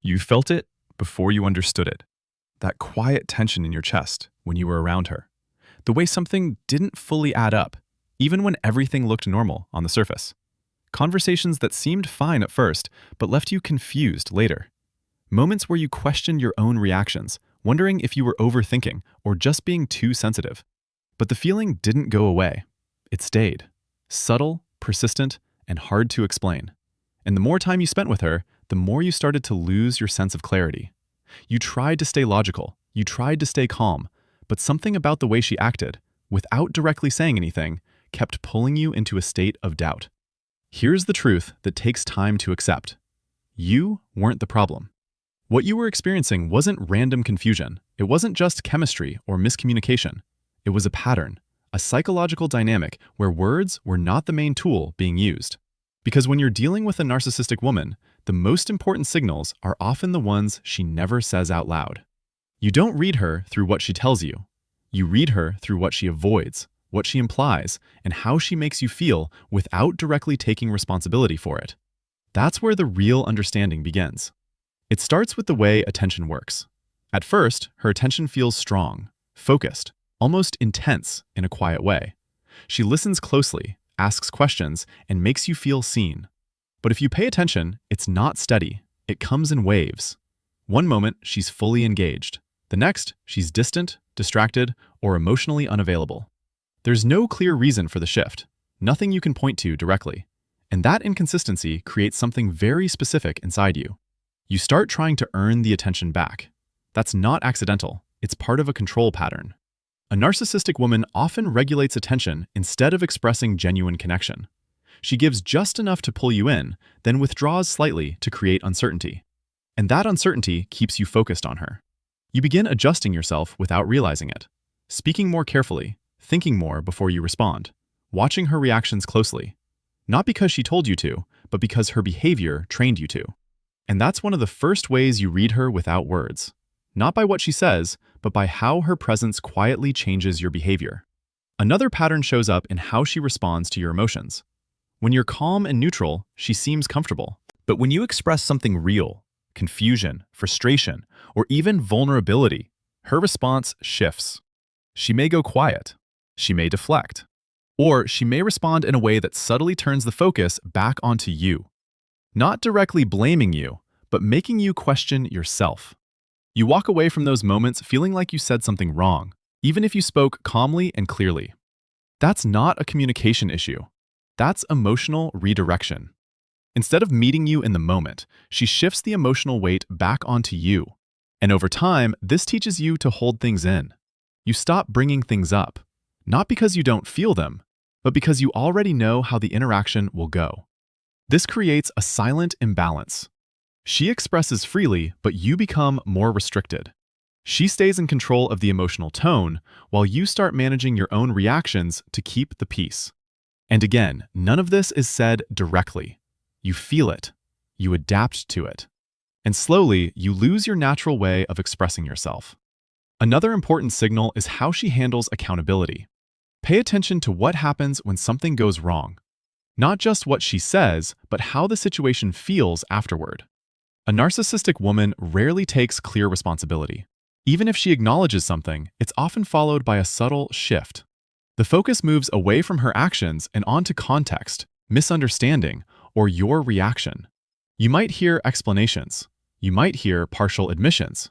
You felt it before you understood it. That quiet tension in your chest when you were around her. The way something didn't fully add up, even when everything looked normal on the surface. Conversations that seemed fine at first, but left you confused later. Moments where you questioned your own reactions, wondering if you were overthinking or just being too sensitive. But the feeling didn't go away. It stayed. Subtle, persistent, and hard to explain. And the more time you spent with her, the more you started to lose your sense of clarity. You tried to stay logical, you tried to stay calm, but something about the way she acted, without directly saying anything, kept pulling you into a state of doubt. Here's the truth that takes time to accept. You weren't the problem. What you were experiencing wasn't random confusion. It wasn't just chemistry or miscommunication. It was a pattern, a psychological dynamic where words were not the main tool being used. Because when you're dealing with a narcissistic woman, the most important signals are often the ones she never says out loud. You don't read her through what she tells you. You read her through what she avoids, what she implies, and how she makes you feel without directly taking responsibility for it. That's where the real understanding begins. It starts with the way attention works. At first, her attention feels strong, focused, almost intense in a quiet way. She listens closely, asks questions, and makes you feel seen. But if you pay attention, it's not steady. It comes in waves. One moment, she's fully engaged. The next, she's distant, distracted, or emotionally unavailable. There's no clear reason for the shift, nothing you can point to directly. And that inconsistency creates something very specific inside you. You start trying to earn the attention back. That's not accidental. It's part of a control pattern. A narcissistic woman often regulates attention instead of expressing genuine connection. She gives just enough to pull you in, then withdraws slightly to create uncertainty. And that uncertainty keeps you focused on her. You begin adjusting yourself without realizing it, speaking more carefully, thinking more before you respond, watching her reactions closely. Not because she told you to, but because her behavior trained you to. And that's one of the first ways you read her without words. Not by what she says, but by how her presence quietly changes your behavior. Another pattern shows up in how she responds to your emotions. When you're calm and neutral, she seems comfortable. But when you express something real, confusion, frustration, or even vulnerability, her response shifts. She may go quiet. She may deflect. Or she may respond in a way that subtly turns the focus back onto you. Not directly blaming you, but making you question yourself. You walk away from those moments feeling like you said something wrong, even if you spoke calmly and clearly. That's not a communication issue. That's emotional redirection. Instead of meeting you in the moment, she shifts the emotional weight back onto you. And over time, this teaches you to hold things in. You stop bringing things up, not because you don't feel them, but because you already know how the interaction will go. This creates a silent imbalance. She expresses freely, but you become more restricted. She stays in control of the emotional tone, while you start managing your own reactions to keep the peace. And again, none of this is said directly. You feel it. You adapt to it. And slowly, you lose your natural way of expressing yourself. Another important signal is how she handles accountability. Pay attention to what happens when something goes wrong. Not just what she says, but how the situation feels afterward. A narcissistic woman rarely takes clear responsibility. Even if she acknowledges something, it's often followed by a subtle shift. The focus moves away from her actions and onto context, misunderstanding, or your reaction. You might hear explanations. You might hear partial admissions.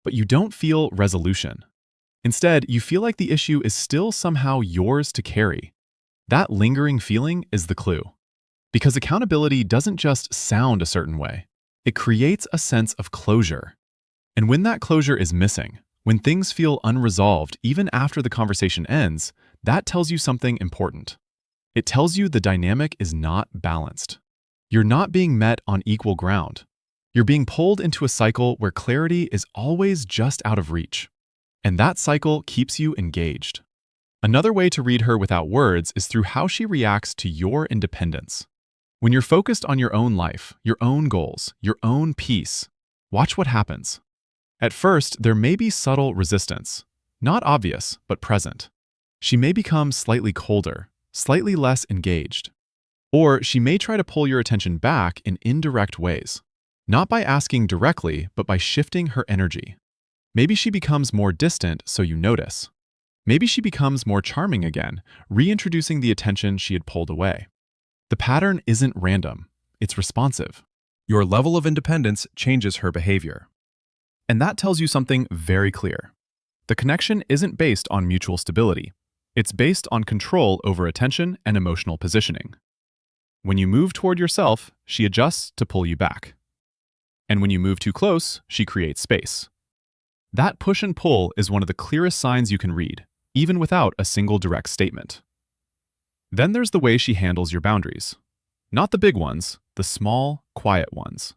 But you don't feel resolution. Instead, you feel like the issue is still somehow yours to carry. That lingering feeling is the clue. Because accountability doesn't just sound a certain way. It creates a sense of closure. And when that closure is missing, when things feel unresolved even after the conversation ends, that tells you something important. It tells you the dynamic is not balanced. You're not being met on equal ground. You're being pulled into a cycle where clarity is always just out of reach. And that cycle keeps you engaged. Another way to read her without words is through how she reacts to your independence. When you're focused on your own life, your own goals, your own peace, watch what happens. At first, there may be subtle resistance, not obvious, but present. She may become slightly colder, slightly less engaged. Or she may try to pull your attention back in indirect ways. Not by asking directly, but by shifting her energy. Maybe she becomes more distant so you notice. Maybe she becomes more charming again, reintroducing the attention she had pulled away. The pattern isn't random, it's responsive. Your level of independence changes her behavior. And that tells you something very clear. The connection isn't based on mutual stability. It's based on control over attention and emotional positioning. When you move toward yourself, she adjusts to pull you back. And when you move too close, she creates space. That push and pull is one of the clearest signs you can read, even without a single direct statement. Then there's the way she handles your boundaries. Not the big ones, the small, quiet ones.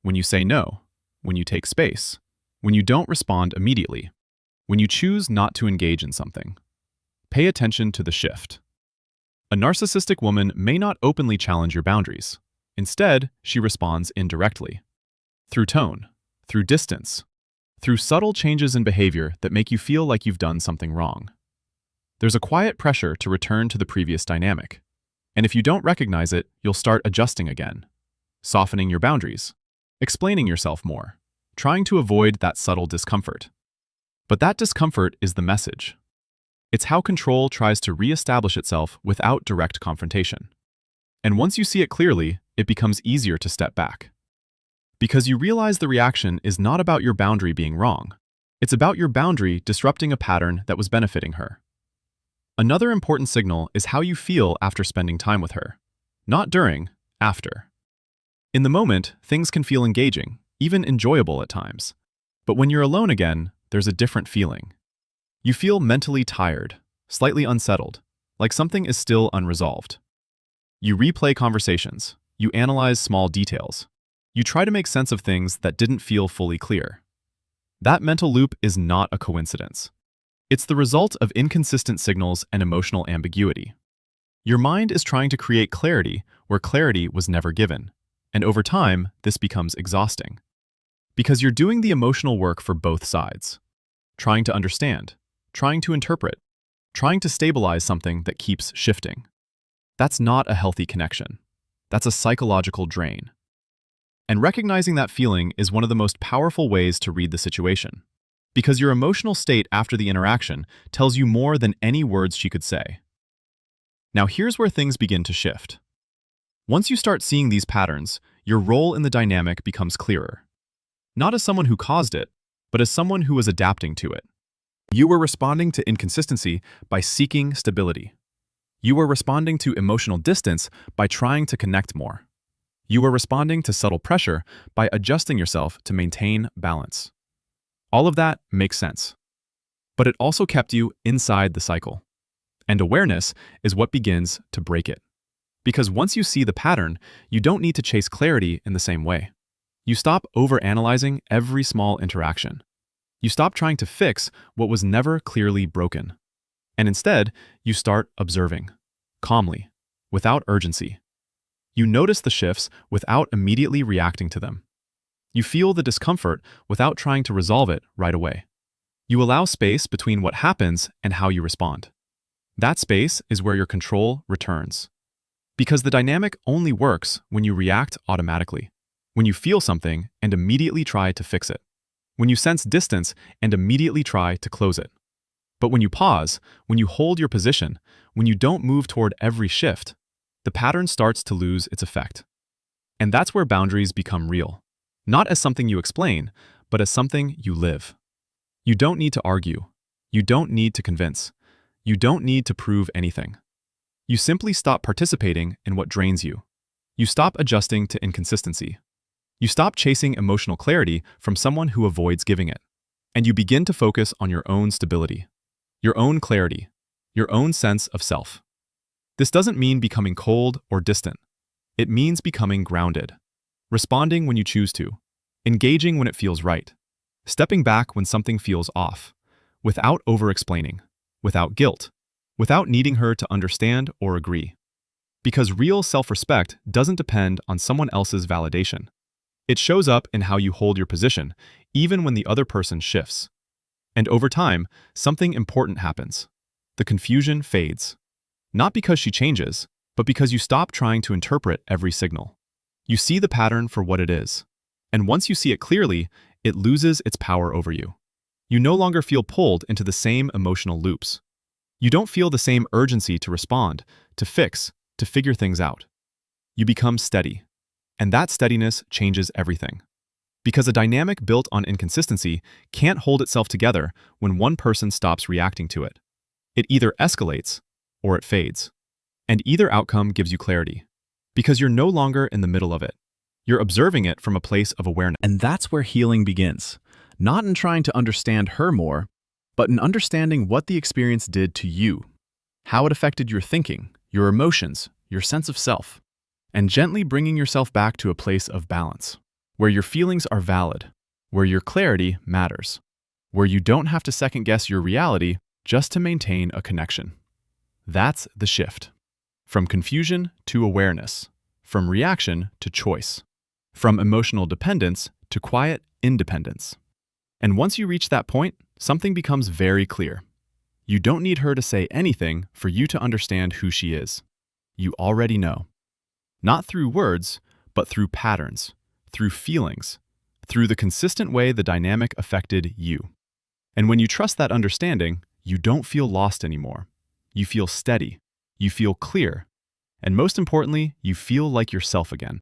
When you say no, when you take space, when you don't respond immediately, when you choose not to engage in something. Pay attention to the shift. A narcissistic woman may not openly challenge your boundaries. Instead, she responds indirectly. Through tone, through distance, through subtle changes in behavior that make you feel like you've done something wrong. There's a quiet pressure to return to the previous dynamic. And if you don't recognize it, you'll start adjusting again, softening your boundaries, explaining yourself more, trying to avoid that subtle discomfort. But that discomfort is the message. It's how control tries to reestablish itself without direct confrontation. And once you see it clearly, it becomes easier to step back. Because you realize the reaction is not about your boundary being wrong. It's about your boundary disrupting a pattern that was benefiting her. Another important signal is how you feel after spending time with her. Not during, after. In the moment, things can feel engaging, even enjoyable at times. But when you're alone again, there's a different feeling. You feel mentally tired, slightly unsettled, like something is still unresolved. You replay conversations, you analyze small details, you try to make sense of things that didn't feel fully clear. That mental loop is not a coincidence. It's the result of inconsistent signals and emotional ambiguity. Your mind is trying to create clarity where clarity was never given, and over time, this becomes exhausting. Because you're doing the emotional work for both sides. Trying to understand, trying to interpret, trying to stabilize something that keeps shifting. That's not a healthy connection. That's a psychological drain. And recognizing that feeling is one of the most powerful ways to read the situation. Because your emotional state after the interaction tells you more than any words she could say. Now here's where things begin to shift. Once you start seeing these patterns, your role in the dynamic becomes clearer. Not as someone who caused it, but as someone who was adapting to it. You were responding to inconsistency by seeking stability. You were responding to emotional distance by trying to connect more. You were responding to subtle pressure by adjusting yourself to maintain balance. All of that makes sense. But it also kept you inside the cycle. And awareness is what begins to break it. Because once you see the pattern, you don't need to chase clarity in the same way. You stop overanalyzing every small interaction. You stop trying to fix what was never clearly broken. And instead, you start observing, calmly, without urgency. You notice the shifts without immediately reacting to them. You feel the discomfort without trying to resolve it right away. You allow space between what happens and how you respond. That space is where your control returns. Because the dynamic only works when you react automatically, when you feel something and immediately try to fix it, when you sense distance and immediately try to close it. But when you pause, when you hold your position, when you don't move toward every shift, the pattern starts to lose its effect. And that's where boundaries become real. Not as something you explain, but as something you live. You don't need to argue. You don't need to convince. You don't need to prove anything. You simply stop participating in what drains you. You stop adjusting to inconsistency. You stop chasing emotional clarity from someone who avoids giving it. And you begin to focus on your own stability, your own clarity, your own sense of self. This doesn't mean becoming cold or distant. It means becoming grounded. Responding when you choose to, engaging when it feels right, stepping back when something feels off, without over-explaining, without guilt, without needing her to understand or agree. Because real self-respect doesn't depend on someone else's validation. It shows up in how you hold your position, even when the other person shifts. And over time, something important happens. The confusion fades. Not because she changes, but because you stop trying to interpret every signal. You see the pattern for what it is, And once you see it clearly, it loses its power over you. You no longer feel pulled into the same emotional loops. You don't feel the same urgency to respond, to fix, to figure things out. You become steady. And that steadiness changes everything. Because a dynamic built on inconsistency can't hold itself together when one person stops reacting to it. It either escalates or it fades. And either outcome gives you clarity. Because you're no longer in the middle of it. You're observing it from a place of awareness. And that's where healing begins. Not in trying to understand her more, but in understanding what the experience did to you, how it affected your thinking, your emotions, your sense of self, and gently bringing yourself back to a place of balance, where your feelings are valid, where your clarity matters, where you don't have to second-guess your reality just to maintain a connection. That's the shift. From confusion to awareness, from reaction to choice, from emotional dependence to quiet independence. And once you reach that point, something becomes very clear. You don't need her to say anything for you to understand who she is. You already know. Not through words, but through patterns, through feelings, through the consistent way the dynamic affected you. And when you trust that understanding, you don't feel lost anymore. You feel steady, you feel clear, and most importantly, you feel like yourself again.